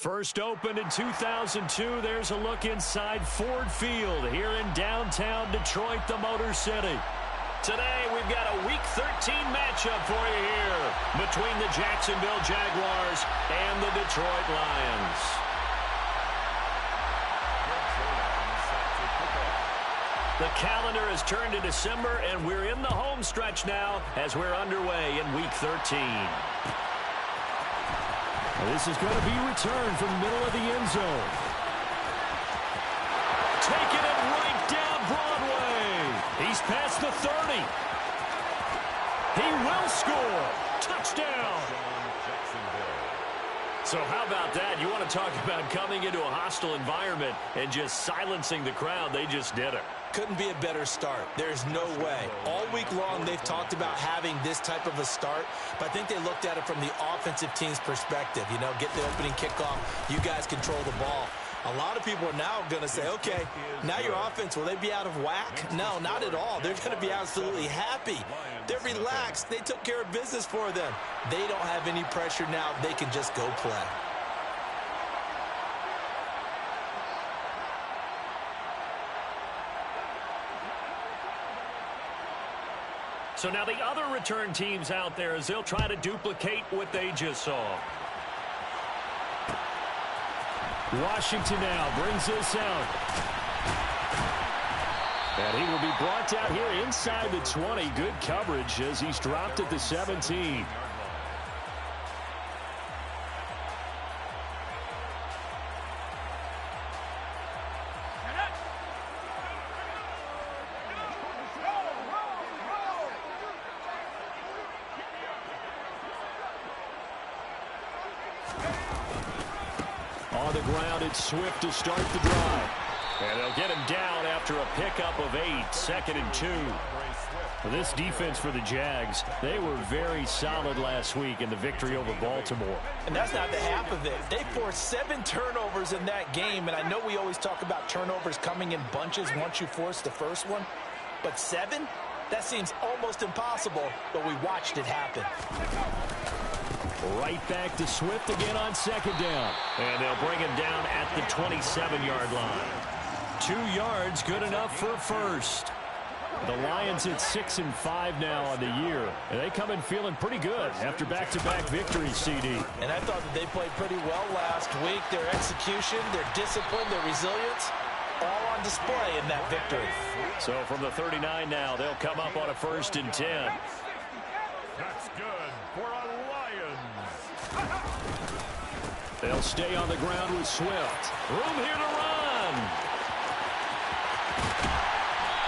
First opened in 2002. There's a look inside Ford Field here in downtown Detroit, the Motor City. Today, we've got a Week 13 matchup for you here between the Jacksonville Jaguars and the Detroit Lions. The calendar has turned to December, and we're in the home stretch now as we're underway in Week 13. This is going to be returned from the middle of the end zone. Taking it right down Broadway. He's past the 30. He will score. Touchdown. So how about that? You want to talk about coming into a hostile environment and just silencing the crowd. They just did it. Couldn't be a better start. There's no way. All week long, they've talked about having this type of a start, but I think they looked at it from the offensive team's perspective. You know, get the opening kickoff. You guys control the ball. A lot of people are now going to say, okay, now your offense, will they be out of whack? No, not at all. They're going to be absolutely happy. They're relaxed. They took care of business for them. They don't have any pressure now. They can just go play. So now the other return teams out there as they'll try to duplicate what they just saw. Washington now brings this out. And he will be brought down here inside the 20. Good coverage as he's dropped at the 17. On the ground, it's Swift to start the drive. And they'll get him down after a pickup of 8, 2nd and 2. This defense for the Jags, they were very solid last week in the victory over Baltimore. And that's not the half of it. They forced 7 turnovers in that game, and I know we always talk about turnovers coming in bunches once you force the first one, but 7? That seems almost impossible, but we watched it happen. Right back to Swift again on 2nd down. And they'll bring him down at the 27-yard line. 2 yards, good enough for a first. The Lions at 6-5 now on the year. And they come in feeling pretty good after back-to-back victories, CD. And I thought that they played pretty well last week. Their execution, their discipline, their resilience, all on display in that victory. So from the 39 now, they'll come up on a 1st and 10. That's good for a Lions. They'll stay on the ground with Swift. Room here to run.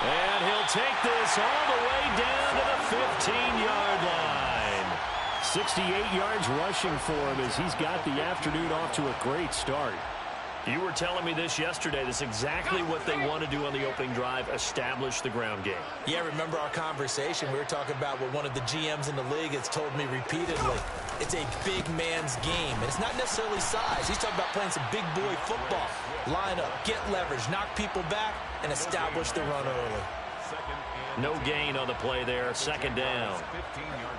And he'll take this all the way down to the 15-yard line. 68 yards rushing for him as he's got the afternoon off to a great start. You were telling me this yesterday. This is exactly what they want to do on the opening drive, establish the ground game. Yeah, remember our conversation. We were talking about what one of the GMs in the league has told me repeatedly. It's a big man's game. And it's not necessarily size. He's talking about playing some big boy football. Line up, get leverage, knock people back, and establish the run early. No gain on the play there, 2nd down.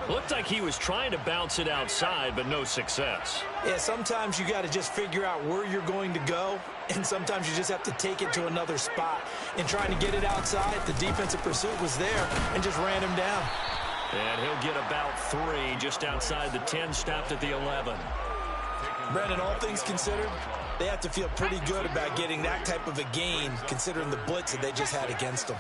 Looked like he was trying to bounce it outside, but no success. Yeah, sometimes you got to just figure out where you're going to go, and sometimes you just have to take it to another spot. And trying to get it outside, the defensive pursuit was there and just ran him down. And he'll get about 3 just outside the 10, stopped at the 11. Brandon, all things considered, they have to feel pretty good about getting that type of a gain, considering the blitz that they just had against them.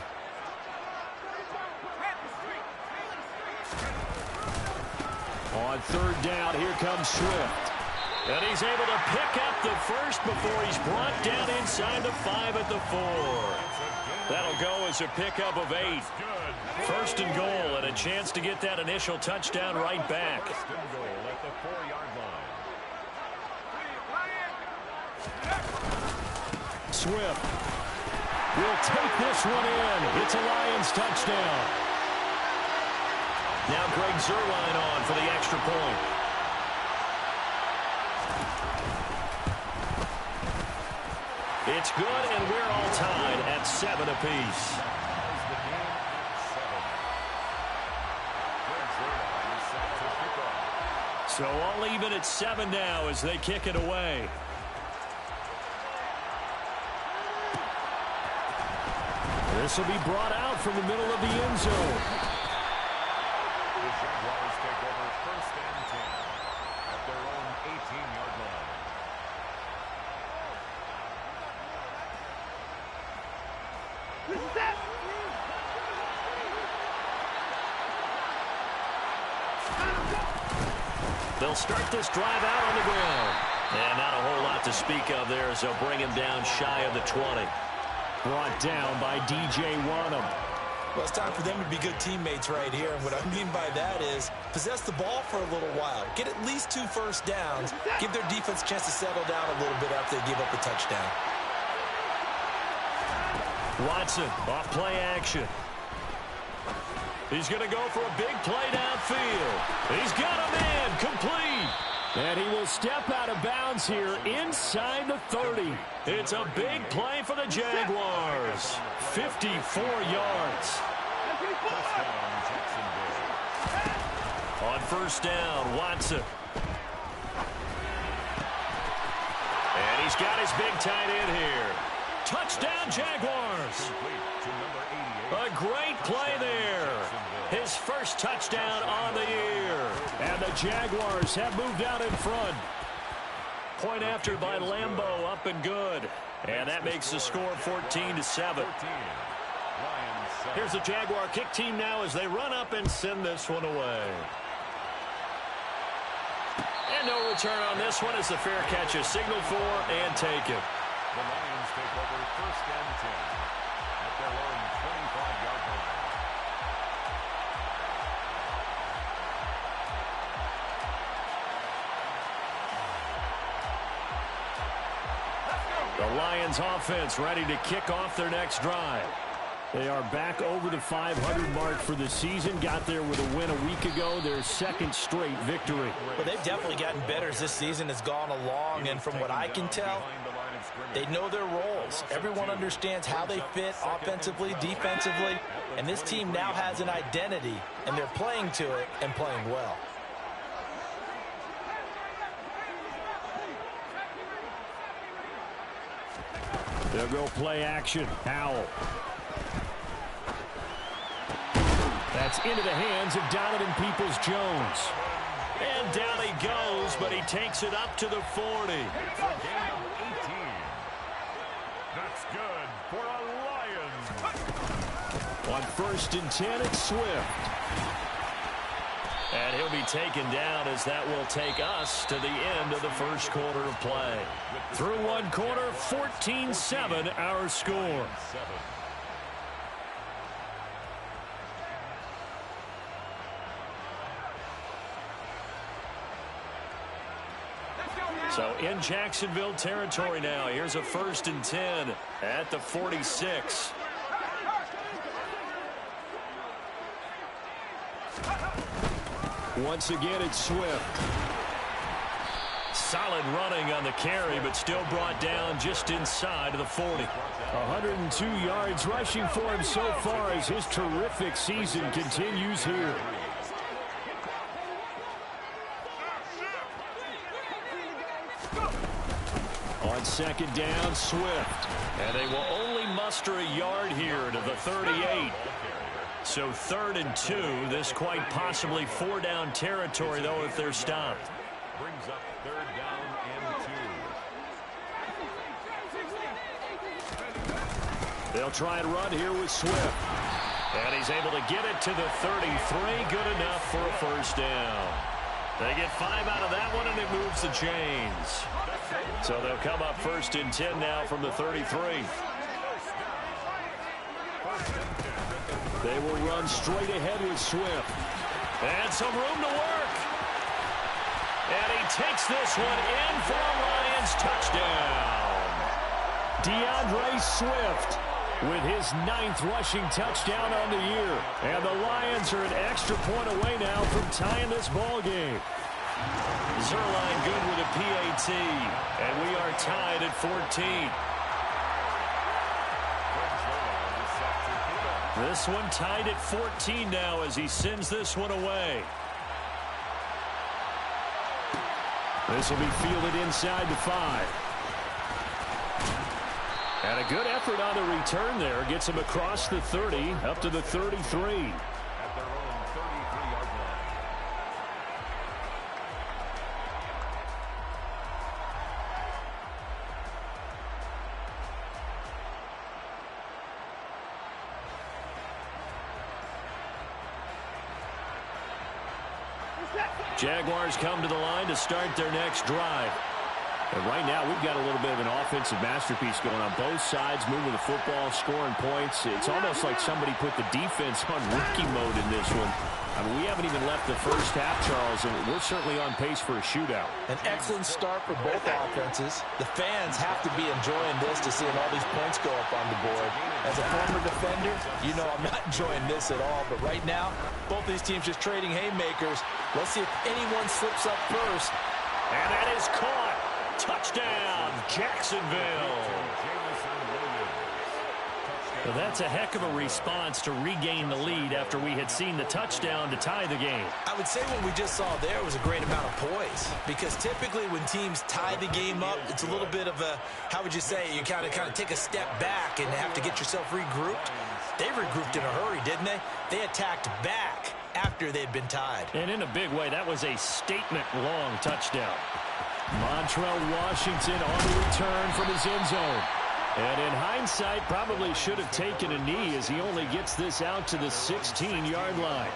On 3rd down, here comes Swift. And he's able to pick up the first before he's brought down inside the 5 at the 4. That'll go as a pickup of 8. 1st and goal, and a chance to get that initial touchdown right back. Swift will take this one in. It's a Lions touchdown. Now Greg Zuerlein on for the extra point. It's good, and we're all tied at 7 apiece. So all even at 7 now as they kick it away. This will be brought out from the middle of the end zone. The Jaguars take over first and 10 at their own 18-yard line. They'll start this drive out on the ground. And not a whole lot to speak of there as they'll bring him down shy of the 20. Brought down by DJ Wanham. Well, it's time for them to be good teammates right here. And what I mean by that is possess the ball for a little while. Get at least 2 first downs. Give their defense a chance to settle down a little bit after they give up the touchdown. Watson off play action. He's going to go for a big play downfield. He's got a man complete. And he will step out of bounds here inside the 30. It's a big play for the Jaguars. 54 yards. Touchdown, Jacksonville. On first down, Watson. And he's got his big tight end here. Touchdown, Jaguars. Complete to number 88. A great play there. His first touchdown on the year. And the Jaguars have moved out in front. Point after by Lambeau, up and good. And that makes the score 14-7. Here's the Jaguar kick team now as they run up and send this one away. And no return on this one as the fair catch is signaled for and taken. The Lions take over first and 10 at their own 25-yard line. The Lions offense ready to kick off their next drive. They are back over the 500 mark for the season. Got there with a win a week ago, their second straight victory. Well, they've definitely gotten better as this season has gone along, and from what I can tell, they know their roles. Everyone understands how they fit offensively, defensively, and this team now has an identity, and they're playing to it and playing well. They'll go play action. Howell. That's into the hands of Donovan Peoples-Jones. And down he goes, but he takes it up to the 40. For gain of 18. That's good for a Lions. On first and 10, it's Swift. And he'll be taken down as that will take us to the end of the first quarter of play. Through one quarter, 14-7 our score. So in Jacksonville territory now. Here's a first and 10 at the 46. Once again, it's Swift. Solid running on the carry, but still brought down just inside of the 40. 102 yards rushing for him so far as his terrific season continues here. On second down, Swift. And they will only muster a yard here to the 38. So 3rd and 2. This quite possibly 4-down territory, though, if they're stopped. Brings up 3rd down and 2. They'll try and run here with Swift. And he's able to get it to the 33. Good enough for a first down. They get 5 out of that one, and it moves the chains. So they'll come up 1st and 10 now from the 33. They will run straight ahead with Swift. And some room to work. And he takes this one in for a Lions touchdown. DeAndre Swift with his 9th rushing touchdown on the year. And the Lions are an extra point away now from tying this ball game. Zerline good with a PAT. And we are tied at 14. This one tied at 14 now as he sends this one away. This will be fielded inside the 5. And a good effort on the return there. Gets him across the 30, up to the 33. At their own 33-yard line. Jaguars come to the line to start their next drive. And right now, we've got a little bit of an offensive masterpiece going on both sides, moving the football, scoring points. It's almost like somebody put the defense on rookie mode in this one. I mean, we haven't even left the first half, Charles, and we're certainly on pace for a shootout. An excellent start for both offenses. The fans have to be enjoying this to seeing all these points go up on the board. As a former defender, you know I'm not enjoying this at all. But right now, both these teams just trading haymakers. Let's see if anyone slips up first. And that is caught. Touchdown, Jacksonville. Well, that's a heck of a response to regain the lead after we had seen the touchdown to tie the game. I would say what we just saw there was a great amount of poise, because typically when teams tie the game up, it's a little bit of a, how would you say, you kind of take a step back and have to get yourself regrouped. They regrouped in a hurry, didn't they? They attacked back after they'd been tied. And in a big way, that was a statement-long touchdown. Montrell Washington on the return from his end zone. And in hindsight, probably should have taken a knee as he only gets this out to the 16-yard line.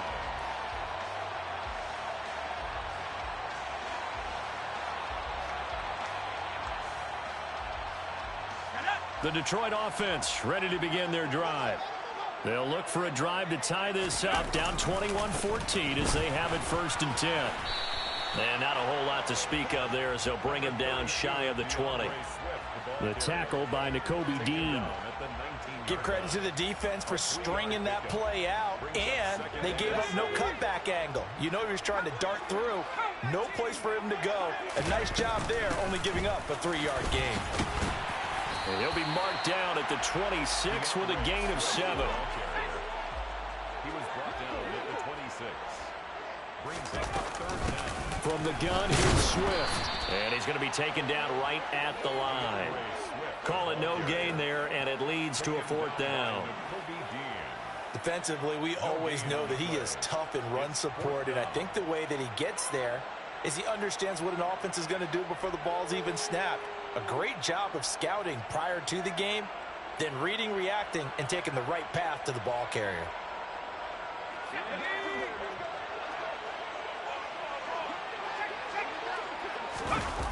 The Detroit offense ready to begin their drive. They'll look for a drive to tie this up, down 21-14 as they have it 1st and 10. And not a whole lot to speak of there as they'll bring him down shy of the 20. The tackle by Nakobe Dean. Give credit to the defense for stringing that play out, and they gave up no cutback angle. You know he was trying to dart through. No place for him to go. A nice job there, only giving up a 3-yard gain. And he'll be marked down at the 26 with a gain of 7. He was brought down at the 26. Brings up 3rd down. From the gun, here's Swift. And he's going to be taken down right at the line. Call it no gain there, and it leads to a 4th down. Defensively, we always know that he is tough in run support, and I think the way that he gets there is he understands what an offense is going to do before the ball's even snapped. A great job of scouting prior to the game, then reading, reacting, and taking the right path to the ball carrier.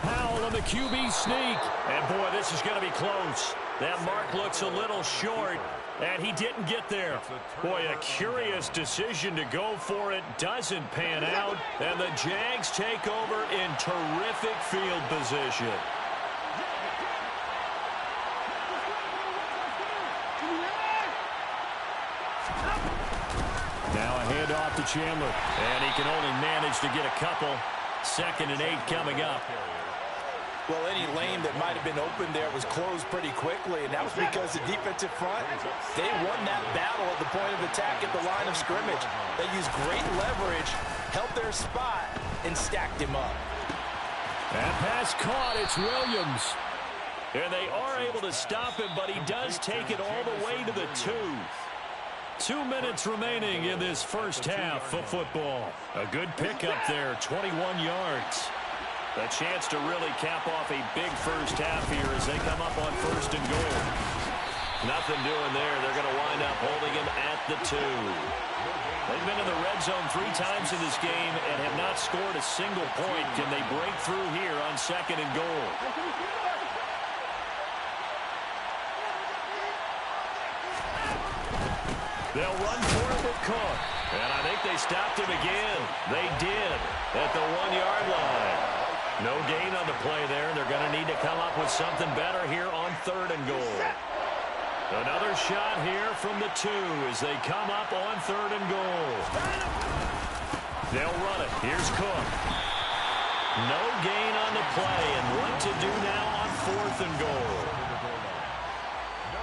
Powell on the QB sneak. And, boy, this is going to be close. That mark looks a little short, and he didn't get there. Boy, a curious decision to go for it. Doesn't pan out, and the Jags take over in terrific field position. Now a handoff to Chandler. And he can only manage to get a couple. 2nd and 8 coming up. Well, any lane that might have been open there was closed pretty quickly, and that was because the defensive front, they won that battle at the point of attack at the line of scrimmage. They used great leverage, held their spot, and stacked him up. And pass caught. It's Williams. And they are able to stop him, but he does take it all the way to the 2. 2 minutes remaining in this first half of football. A good pickup there, 21 yards. A chance to really cap off a big first half here as they come up on 1st and goal. Nothing doing there. They're going to wind up holding him at the 2. They've been in the red zone 3 times in this game and have not scored a single point. Can they break through here on 2nd and goal? They'll run for it with Cook. And I think they stopped him again. They did at the 1-yard line. No gain on the play there. They're going to need to come up with something better here on 3rd and goal. Another shot here from the 2 as they come up on 3rd and goal. They'll run it. Here's Cook. No gain on the play. And what to do now on 4th and goal.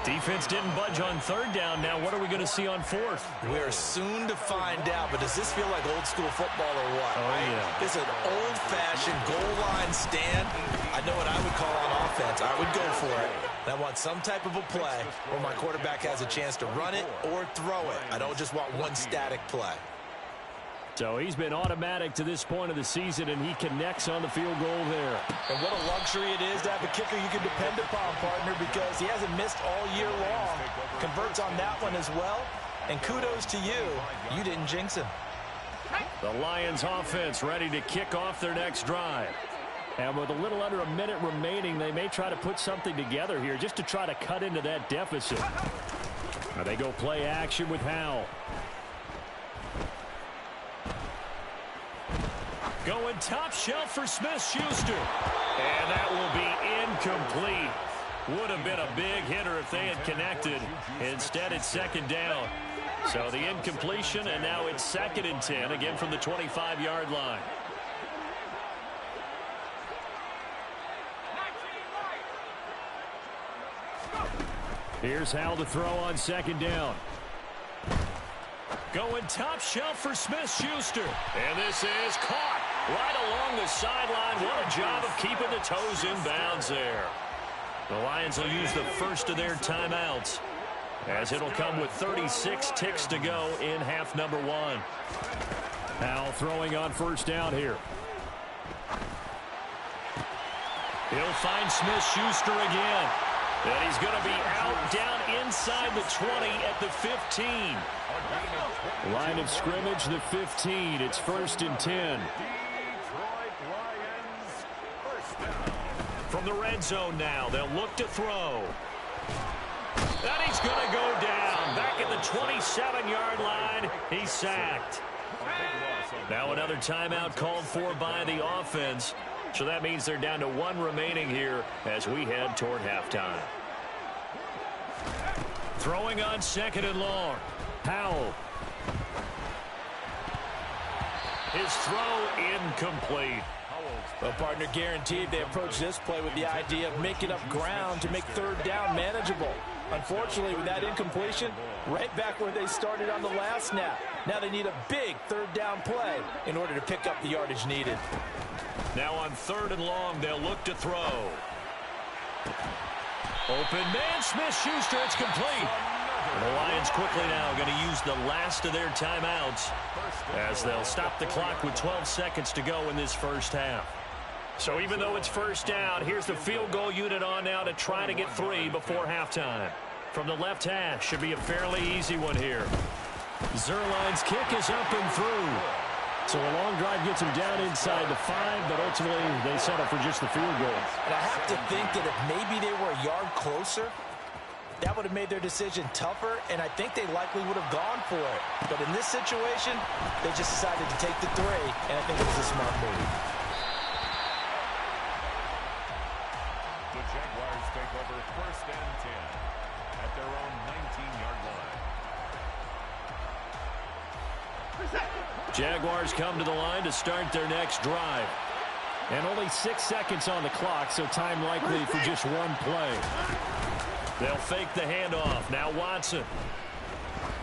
Defense didn't budge on third down. Now what are we going to see on fourth? We're soon to find out, but does this feel like old school football or what? Oh, yeah. This is an old-fashioned goal line stand. I know what I would call on offense. I would go for it. And I want some type of a play where my quarterback has a chance to run it or throw it. I don't just want one static play. So he's been automatic to this point of the season, and he connects on the field goal there. And what a luxury it is to have a kicker you can depend upon, partner, because he hasn't missed all year long. Converts on that one as well. And kudos to you. You didn't jinx him. The Lions offense ready to kick off their next drive. And with a little under a minute remaining, they may try to put something together here just to try to cut into that deficit. Now they go play action with Howell. Going top shelf for Smith-Schuster. And that will be incomplete. Would have been a big hitter if they had connected. Instead, it's second down. So the incompletion, and now it's 2nd and 10, again from the 25-yard line. Here's Howell to throw on 2nd down. Going top shelf for Smith-Schuster. And this is caught right along the sideline. What a job of keeping the toes in bounds there. The Lions will use the first of their timeouts, as it'll come with 36 ticks to go in half number 1. Howell throwing on first down here. He'll find Smith-Schuster again. And he's going to be out down inside the 20 at the 15. Line of scrimmage, the 15. It's 1st and 10. From the red zone now, they'll look to throw. And he's going to go down. Back at the 27-yard line, he's sacked. Now another timeout called for by the offense. So that means they're down to 1 remaining here as we head toward halftime. Throwing on 2nd and long. Howell. His throw incomplete. Well, partner, guaranteed they approach this play with the idea of making up ground to make third down manageable. Unfortunately, with that incompletion, right back where they started on the last snap. Now they need a big third down play in order to pick up the yardage needed. Now on 3rd and long, they'll look to throw. Open man, Smith-Schuster, it's complete. And the Lions quickly now going to use the last of their timeouts as they'll stop the clock with 12 seconds to go in this first half. So even though it's first down, here's the field goal unit on now to try to get 3 before halftime. From the left hash, should be a fairly easy one here. Zerline's kick is up and through. So a long drive gets them down inside the 5, but ultimately they settle for just the field goal. And I have to think that if maybe they were a yard closer, that would have made their decision tougher, and I think they likely would have gone for it. But in this situation, they just decided to take the 3, and I think it was a smart move. The Jaguars take over 1st and 10 at their own 19-yard line. Jaguars come to the line to start their next drive. And only 6 seconds on the clock, so time likely for just one play. They'll fake the handoff. Now Watson.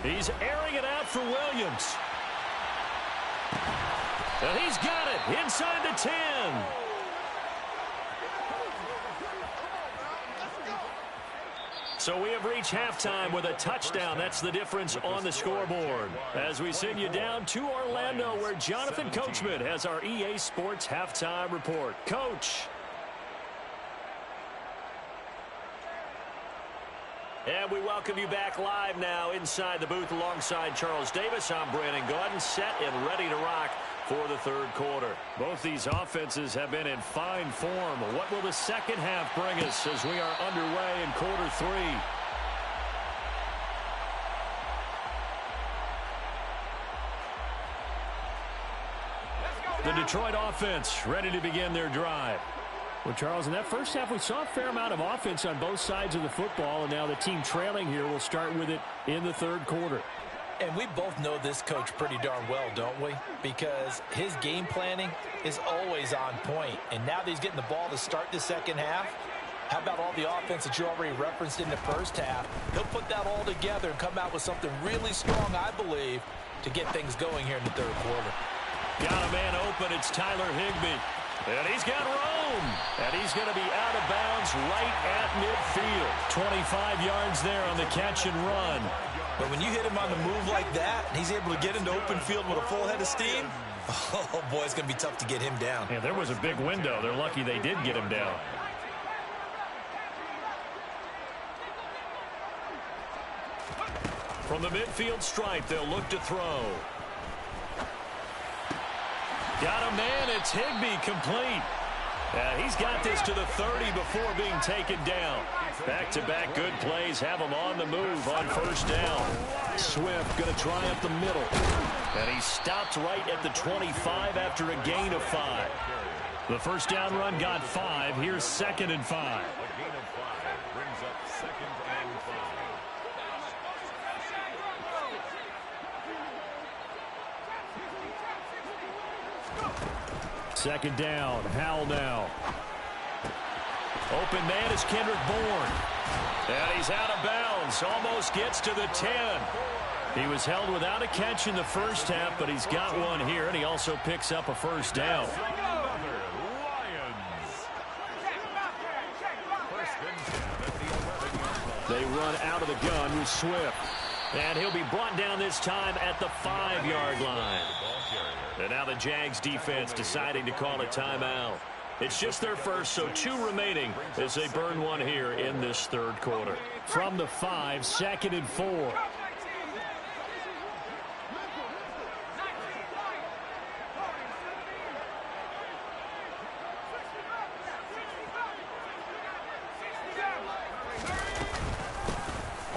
He's airing it out for Williams. And he's got it inside the 10. So we have reached halftime with a touchdown. That's the difference on the scoreboard. As we send you down to Orlando, where Jonathan Coachman has our EA Sports halftime report. Coach. And we welcome you back live now inside the booth alongside Charles Davis. I'm Brandon Gaudin, set and ready to rock for the 3rd quarter. Both these offenses have been in fine form. What will the second half bring us as we are underway in quarter 3? The Detroit offense ready to begin their drive. Well, Charles, in that first half, we saw a fair amount of offense on both sides of the football, and now the team trailing here will start with it in the 3rd quarter. And we both know this coach pretty darn well, don't we? Because his game planning is always on point. And now that he's getting the ball to start the second half, How about all the offense that you already referenced in the first half? He'll put that all together and come out with something really strong, I believe, to get things going here in the third quarter. Got a man open. It's Tyler Higbee. And he's got room. And he's going to be out of bounds right at midfield. 25 yards there on the catch and run. But when you hit him on the move like that, and he's able to get into open field with a full head of steam, oh, boy, it's going to be tough to get him down. Yeah, there was a big window. They're lucky they did get him down. From the midfield stripe, they'll look to throw. Got a man. It's Higbee, complete. He's got this to the 30 before being taken down. Back-to-back good plays have him on the move on first down. Swift going to try up the middle. And he stopped right at the 25 after a gain of 5. The first down run got 5. Here's 2nd and 5. A gain of 5 brings up 2nd and 5. Second down. Howell now. Open man is Kendrick Bourne. And he's out of bounds. Almost gets to the 10. He was held without a catch in the first half, but he's got one here, and he also picks up a first down. They run out of the gun with Swift. And he'll be brought down this time at the 5-yard line. And now the Jags defense deciding to call a timeout. It's just their first, so 2 remaining as they burn one here in this third quarter. From the 5, 2nd and 4.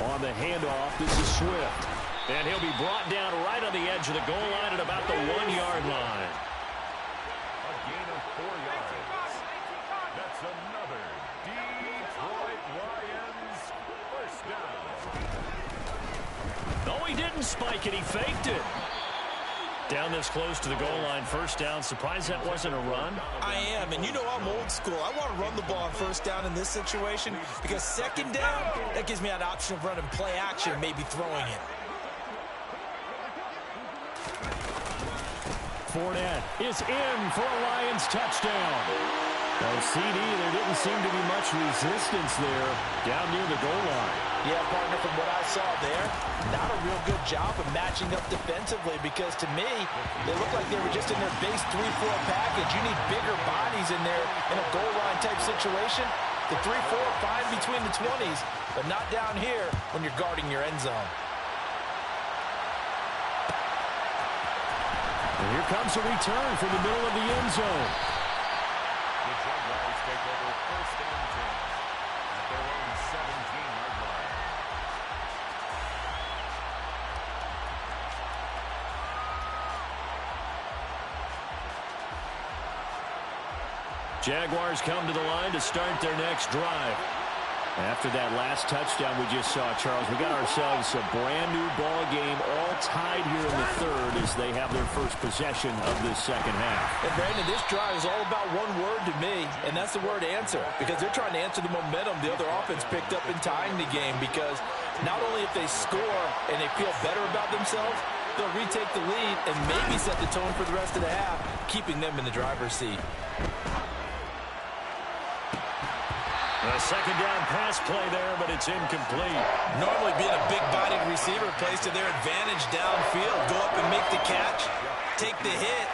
On the handoff, this is Swift. And he'll be brought down right on the edge of the goal line at about the 1-yard line. A gain of 4 yards. That's another Detroit Lions first down. No, he didn't spike it. He faked it. Down this close to the goal line, first down. Surprised that wasn't a run? I am, and you know I'm old school. I want to run the ball on first down in this situation because second down, that gives me an option of running play action, maybe throwing it. Fournette is in for a Lions touchdown. Well, CD, there didn't seem to be much resistance there down near the goal line. Yeah, partner, from what I saw there, not a real good job of matching up defensively because to me, they look like they were just in their base 3-4 package. You need bigger bodies in there in a goal line type situation. The 3-4 fine between the 20s, but not down here when you're guarding your end zone. And here comes a return from the middle of the end zone. The Jaguars take over first and 10 at their own 17-yard line. Jaguars come to the line to start their next drive. After that last touchdown we just saw, Charles, we got ourselves a brand-new ball game, all tied here in the third as they have their first possession of this second half. And Brandon, this drive is all about one word to me, and that's the word answer, because they're trying to answer the momentum the other offense picked up in tying the game, because not only if they score and they feel better about themselves, they'll retake the lead and maybe set the tone for the rest of the half, keeping them in the driver's seat. A second down pass play there, but it's incomplete. Normally being a big-bodied receiver plays to their advantage downfield. Go up and make the catch, take the hit,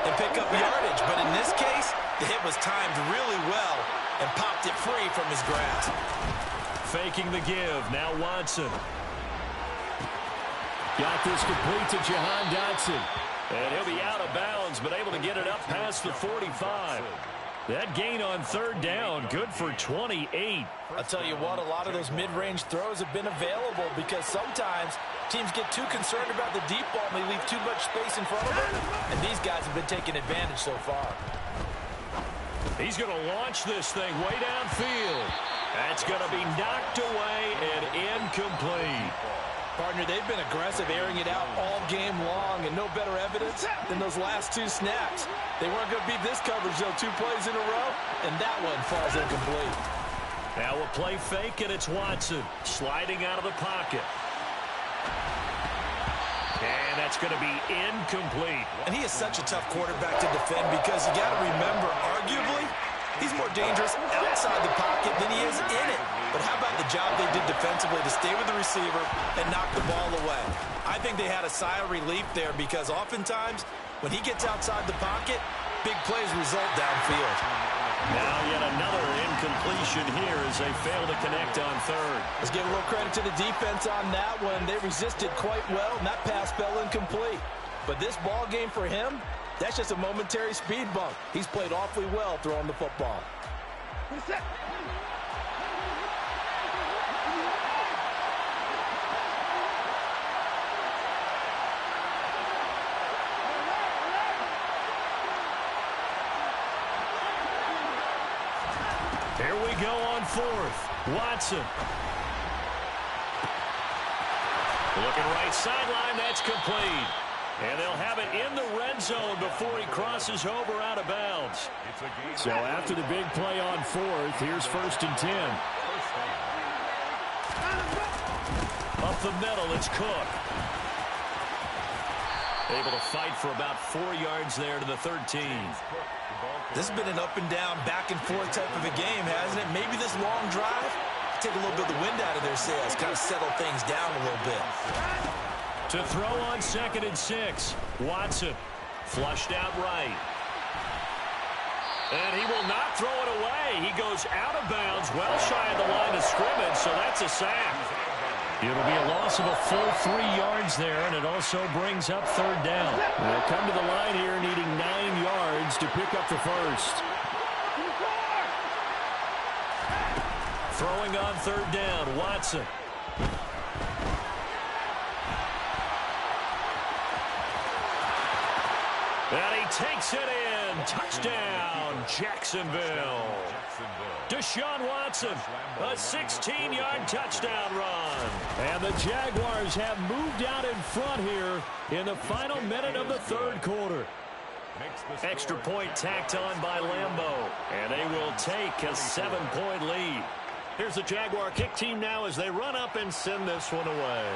and pick up yardage. But in this case, the hit was timed really well and popped it free from his grasp. Faking the give. Now Watson. Got this complete to Jahan Dotson. And he'll be out of bounds, but able to get it up past the 45. That gain on third down, good for 28. I'll tell you what, a lot of those mid-range throws have been available because sometimes teams get too concerned about the deep ball and they leave too much space in front of them. And these guys have been taking advantage so far. He's going to launch this thing way downfield. That's going to be knocked away and incomplete. Partner, they've been aggressive, airing it out all game long, and no better evidence than those last 2 snaps. They weren't going to beat this coverage, though, 2 plays in a row, and that one falls incomplete. Now a play fake, and it's Watson sliding out of the pocket. And that's going to be incomplete. And he is such a tough quarterback to defend because you got to remember, arguably, he's more dangerous outside the pocket than he is in it. But how about the job they did defensively to stay with the receiver and knock the ball away? I think they had a sigh of relief there because oftentimes when he gets outside the pocket, big plays result downfield. Now yet another incompletion here as they fail to connect on third. Let's give a little credit to the defense on that one. They resisted quite well, and that pass fell incomplete. But this ball game for him, that's just a momentary speed bump. He's played awfully well throwing the football. Here we go on fourth. Watson. Looking right sideline, that's complete. And they'll have it in the red zone before he crosses over out of bounds. So after the big play on fourth, here's 1st and 10. Up the middle, it's Cook. Able to fight for about 4 yards there to the 13. This has been an up-and-down, back-and-forth type of a game, hasn't it? Maybe this long drive, take a little bit of the wind out of their sails, kind of settle things down a little bit. To throw on 2nd and 6. Watson flushed out right. And he will not throw it away. He goes out of bounds, well shy of the line of scrimmage, so that's a sack. It'll be a loss of a full 3 yards there, and it also brings up 3rd down. They'll come to the line here needing 9 yards to pick up the first. Throwing on 3rd down, Watson. And he takes it in. Touchdown, Jacksonville. Deshaun Watson, a 16-yard touchdown run. And the Jaguars have moved out in front here in the final minute of the 3rd quarter. Extra point tacked on by Lambeau. And they will take a 7-point lead. Here's the Jaguar kick team now as they run up and send this one away.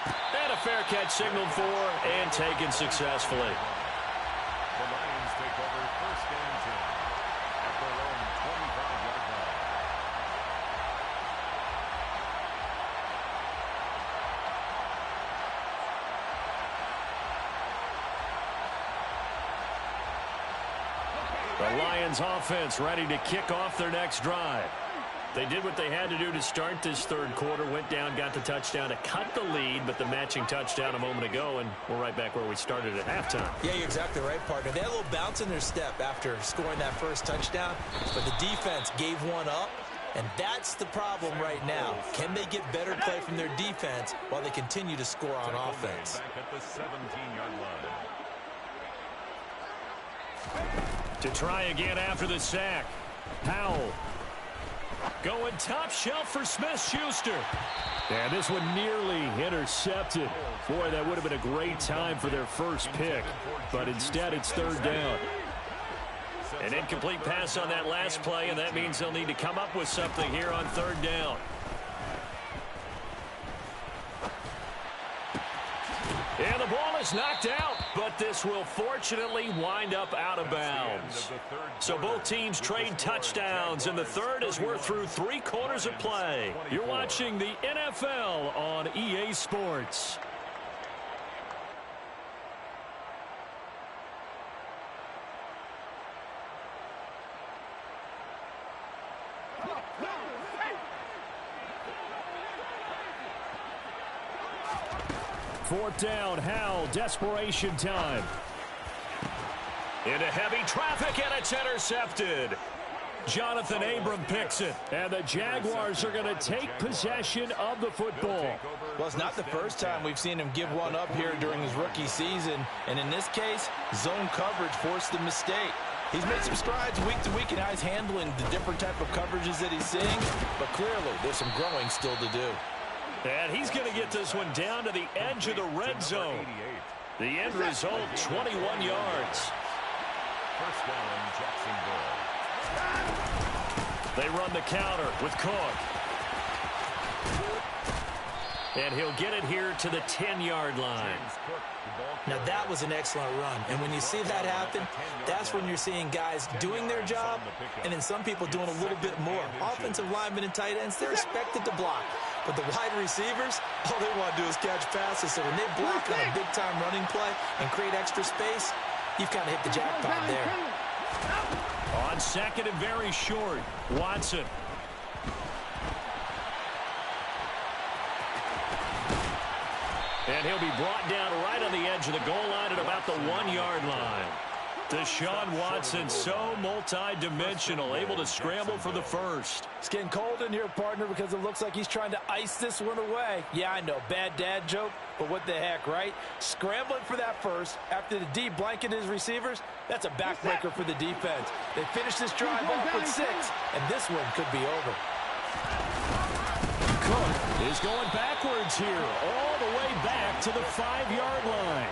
And a fair catch signaled for and taken successfully. The Lions take over 1st and 10 at their own 25-yard line. The Lions offense ready to kick off their next drive. They did what they had to do to start this 3rd quarter, went down, got the touchdown to cut the lead, but the matching touchdown a moment ago, and we're right back where we started at halftime. Yeah, you're exactly right, partner. They had a little bounce in their step after scoring that first touchdown, but the defense gave one up, and that's the problem right now. Can they get better play from their defense while they continue to score on offense? Back at the 17-yard line. To try again after the sack, Powell. Going top shelf for Smith-Schuster. And this one nearly intercepted. Boy, that would have been a great time for their first pick. But instead, it's 3rd down. An incomplete pass on that last play, and that means they'll need to come up with something here on 3rd down. And the ball is knocked out, but this will fortunately wind up out of bounds. So both teams trade touchdowns, and the 3rd as we're through 3 quarters of play. You're watching the NFL on EA Sports. Fourth down, Howell, desperation time. Into heavy traffic, and it's intercepted. Jonathan Abram picks it. And the Jaguars are going to take possession of the football. Well, it's not the first time we've seen him give one up here during his rookie season. And in this case, zone coverage forced the mistake. He's made some strides week to week in how he's handling the different type of coverages that he's seeing. But clearly, there's some growing still to do. And he's going to get this one down to the edge of the red zone. The end result, 21 yards. 1st down, Jacksonville. They run the counter with Cook. And he'll get it here to the 10-yard line. Now, that was an excellent run. And when you see that happen, that's when you're seeing guys doing their job and then some people doing a little bit more. Offensive linemen and tight ends, they're expected to block. But the wide receivers, all they want to do is catch passes. So when they block on a big-time running play and create extra space, you've kind of hit the jackpot there. On second and very short, Watson. And he'll be brought down right on the edge of the goal line at about the 1-yard line. Deshaun Watson, so multi-dimensional, able to scramble for the first. It's getting cold in here, partner, because it looks like he's trying to ice this one away. Yeah, I know, bad dad joke, but what the heck, right? Scrambling for that first after the D blanket his receivers, that's a backbreaker for the defense. They finish this drive off with 6, and this one could be over. Cook is going backwards here, all the way back to the 5-yard line.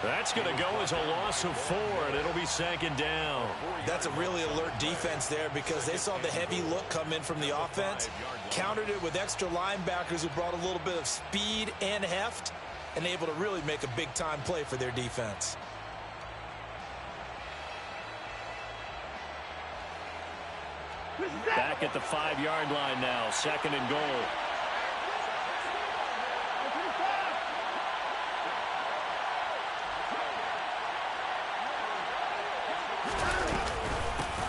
That's going to go as a loss of 4, and it'll be 2nd down. That's a really alert defense there because they saw the heavy look come in from the offense, countered it with extra linebackers who brought a little bit of speed and heft, and able to really make a big-time play for their defense. Back at the 5-yard line now, 2nd and goal.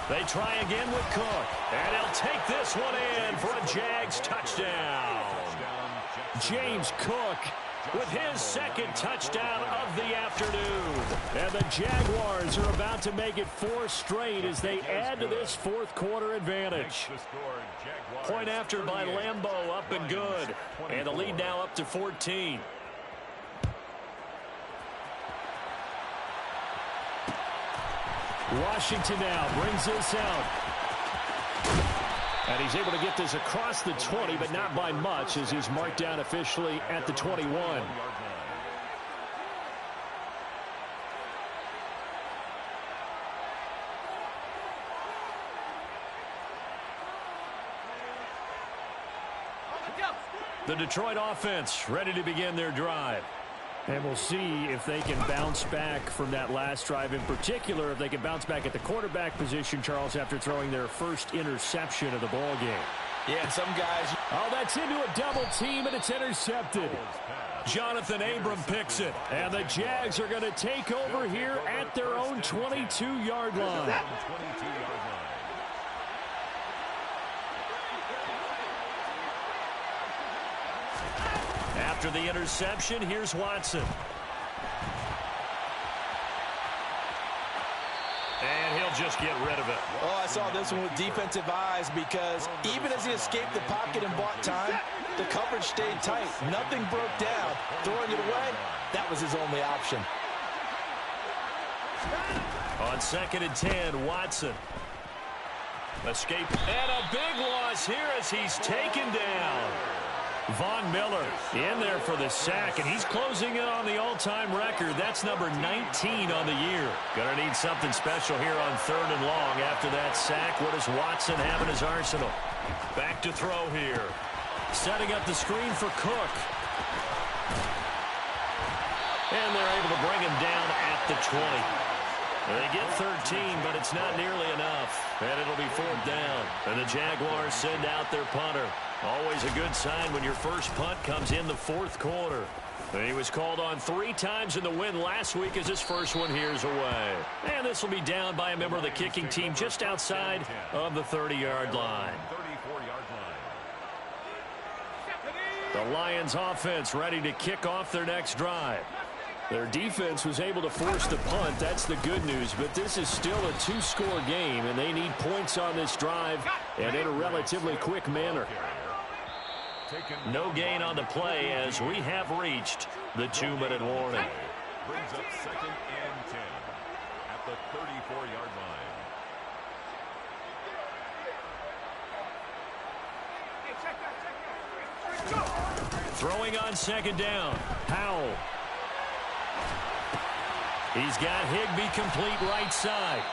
They try again with Cook, and he'll take this one in for a Jags touchdown. James Cook with his 2nd touchdown of the afternoon. And the Jaguars are about to make it 4 straight as they add to this 4th quarter advantage. Point after by Lambeau, up and good. And the lead now up to 14. Washington now brings this out. And he's able to get this across the 20, but not by much as he's marked down officially at the 21. The Detroit offense ready to begin their drive. And we'll see if they can bounce back from that last drive, in particular, if they can bounce back at the quarterback position, Charles, after throwing their first interception of the ball game. Yeah, and some guys... Oh, that's into a double team, and it's intercepted. Jonathan Abram picks it, and the Jags are going to take over here at their own 22-yard line. After the interception, here's Watson. And he'll just get rid of it. Oh, I saw this one with defensive eyes because even as he escaped the pocket and bought time, the coverage stayed tight. Nothing broke down. Throwing it away, that was his only option. On 2nd and 10, Watson. Escape. And a big loss here as he's taken down. Von Miller in there for the sack, and he's closing in on the all-time record. That's number 19 on the year. Gonna need something special here on 3rd and long after that sack. What does Watson have in his arsenal? Back to throw here. Setting up the screen for Cook. And they're able to bring him down at the 20. They get 13, but it's not nearly enough. And it'll be 4th down. And the Jaguars send out their punter. Always a good sign when your first punt comes in the 4th quarter. And he was called on 3 times in the win last week as his first one here's away. And this will be down by a member of the kicking team just outside of the 30-yard line. The Lions offense ready to kick off their next drive. Their defense was able to force the punt. That's the good news. But this is still a 2-score game, and they need points on this drive and in a relatively quick manner. No gain on the play as we have reached the 2-minute warning. Brings up 2nd and 10 at the 34-yard line. Throwing on 2nd down. Powell. He's got Higbee complete right side.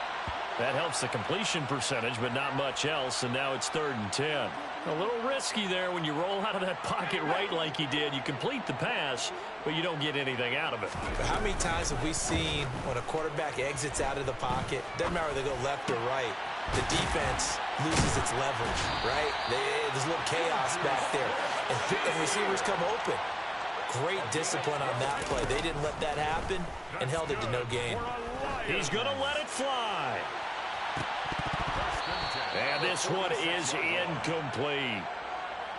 That helps the completion percentage, but not much else, and now it's 3rd and 10. A little risky there when you roll out of that pocket right like he did. You complete the pass, but you don't get anything out of it. But how many times have we seen when a quarterback exits out of the pocket, doesn't matter whether they go left or right, the defense loses its leverage, right? There's a little chaos back there, and receivers come open. Great discipline on that play. They didn't let that happen and held it to no gain. He's going to let it fly. And this one is incomplete.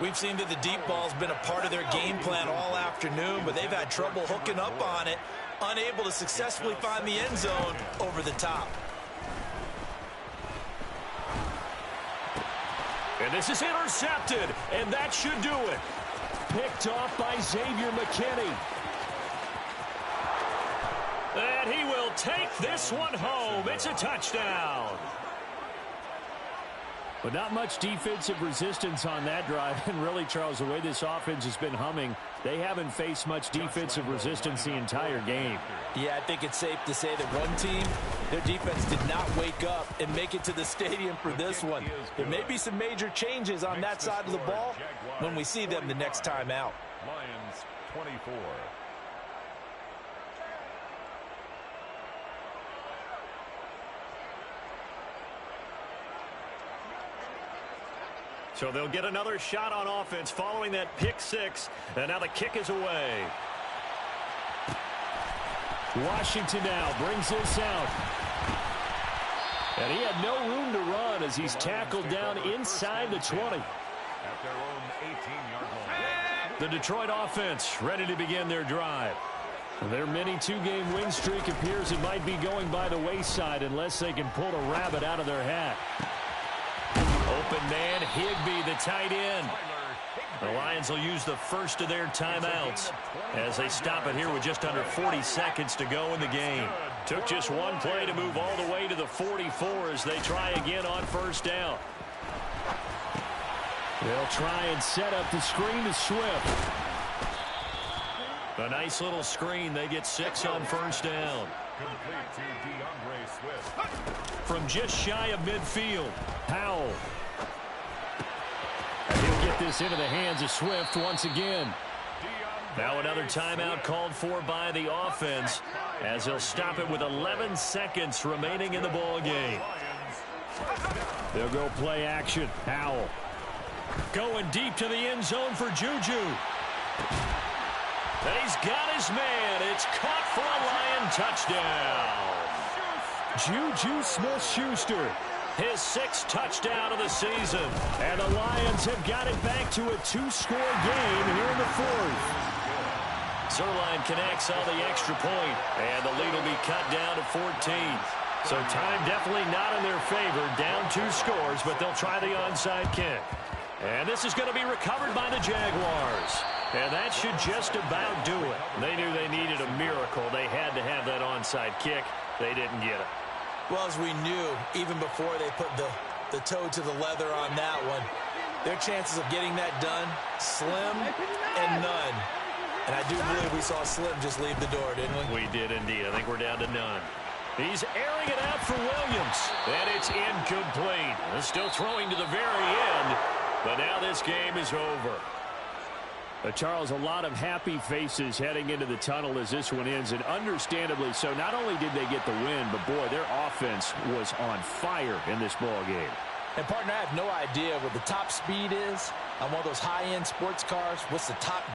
We've seen that the deep ball's been a part of their game plan all afternoon, but they've had trouble hooking up on it, unable to successfully find the end zone over the top. And this is intercepted, and that should do it. Picked off by Xavier McKinney. And he will take this one home. It's a touchdown. But not much defensive resistance on that drive. And really, Charles, the way this offense has been humming, they haven't faced much defensive resistance the entire game. Yeah, I think it's safe to say that one team, their defense did not wake up and make it to the stadium for this one. There may be some major changes on that side of the ball when we see them the next time out. Lions 24. So they'll get another shot on offense following that pick six. And now the kick is away. Washington now brings this out. And he had no room to run as he's tackled down inside the 20. At their own 18-yard line. The Detroit offense ready to begin their drive. Their mini two-game win streak appears it might be going by the wayside unless they can pull a rabbit out of their hat. Open man, Higbee, the tight end. The Lions will use the first of their timeouts as they stop it here with just under 40 seconds to go in the game. Took just one play to move all the way to the 44 as they try again on first down. They'll try and set up the screen to Swift. A nice little screen. They get 6 on first down. Complete to DeAndre Swift. From just shy of midfield, Powell. He'll get this into the hands of Swift once again. Now another timeout called for by the offense as they'll stop it with 11 seconds remaining in the ball game. They'll go play action. Powell. Going deep to the end zone for Juju. And he's got his man. It's caught for a Lion touchdown. Juju Smith-Schuster. His 6th touchdown of the season. And the Lions have got it back to a 2-score game here in the 4th. Zerline connects on the extra point, and the lead will be cut down to 14. So time definitely not in their favor. Down 2 scores, but they'll try the onside kick. And this is going to be recovered by the Jaguars. And that should just about do it. They knew they needed a miracle. They had to have that onside kick. They didn't get it. Well, as we knew, even before they put the toe to the leather on that one, their chances of getting that done, slim and none. And I do believe we saw Slim just leave the door, didn't we? We did indeed. I think we're down to none. He's airing it out for Williams. And it's incomplete. They're still throwing to the very end. But now this game is over. Charles, a lot of happy faces heading into the tunnel as this one ends, and understandably so. Not only did they get the win, but, boy, their offense was on fire in this ball game. And, partner, I have no idea what the top speed is on one of those high-end sports cars. What's the top